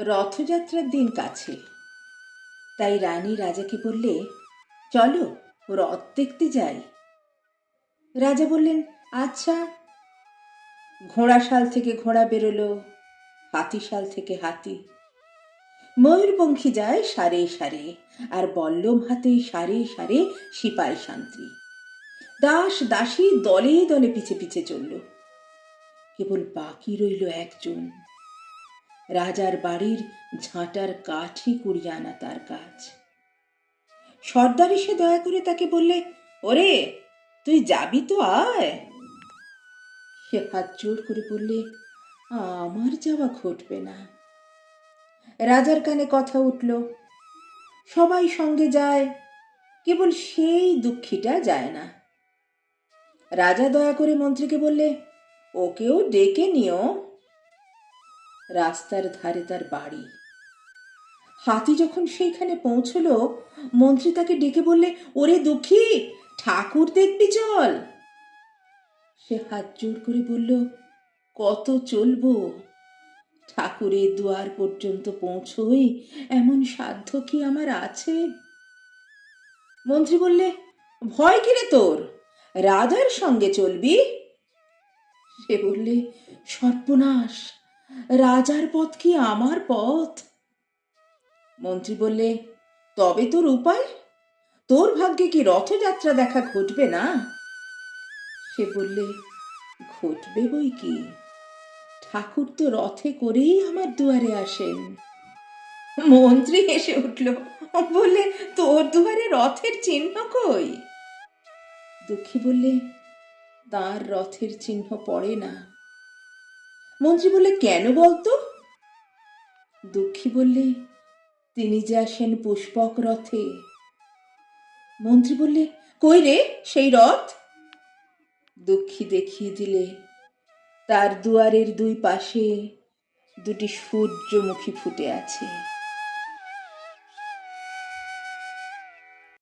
রথযাত্রার দিন কাছে, তাই রানী রাজাকে বললে, চলো রথ দেখতে যাই। রাজা বললেন, আচ্ছা। ঘোড়াশাল থেকে ঘোড়া বেরোলো, হাতিশাল থেকে হাতি। ময়ূরপঙ্খী যায় সারে সারে, আর বল্লম হাতে সারে সারে সিপাই শান্তি। দাস দাসী দলে দলে পিছে পিছে চলল। কেবল বাকি রইল একজন। রাজার বাড়ির ঝাঁটার কাঠি কুড়িয়ে আনা তার কাজ। সর্দার এসে দয়া করে তাকে বললে, ওরে তুই যাবি তো, আয়। সে হাত জোর করে বললে, আমার যাওয়া ঘটবে না। রাজার কানে কথা উঠল, সবাই সঙ্গে যায়, কেবল সেই দুঃখীটা যায় না। রাজা দয়া করে মন্ত্রীকে বললে, ওকেও ডেকে নিও। রাস্তার ধারে তার বাড়ি। হাতি যখন সেইখানে পৌঁছলো, মন্ত্রী তাকে ডেকে বললে, ওরে দুঃখী, ঠাকুর দেখবি চল। সে হাত জোর করে বলল, কত চলবো? ঠাকুরের দুয়ার পর্যন্ত পৌঁছই এমন সাধ্য কি আমার আছে? মন্ত্রী বললে, ভয় কিরে তোর? রাজার সঙ্গে চলবি? সে বললে, সর্বনাশ, রাজার পথ কি আমার পথ? মন্ত্রী বললে, তবে তোর উপায়? তোর ভাগ্যে কি রথযাত্রা দেখা ঘটবে না? সে বললে, ঘটবে বই কি, ঠাকুর তো রথে করেই আমার দুয়ারে আসেন। মন্ত্রী হেসে উঠল, বললে, তোর দুয়ারে রথের চিহ্ন কই? দুঃখী বললে, তার রথের চিহ্ন পড়ে না। মন্ত্রী বললে, কেন বলতো? দুঃখী বললে, তিনি যে আসেন পুষ্পক রথে। মন্ত্রী বললে, কই রে সেই রথ? দুঃখী দেখিয়ে দিলে, তার দুয়ারের দুই পাশে দুটি সূর্যমুখী ফুটে আছে।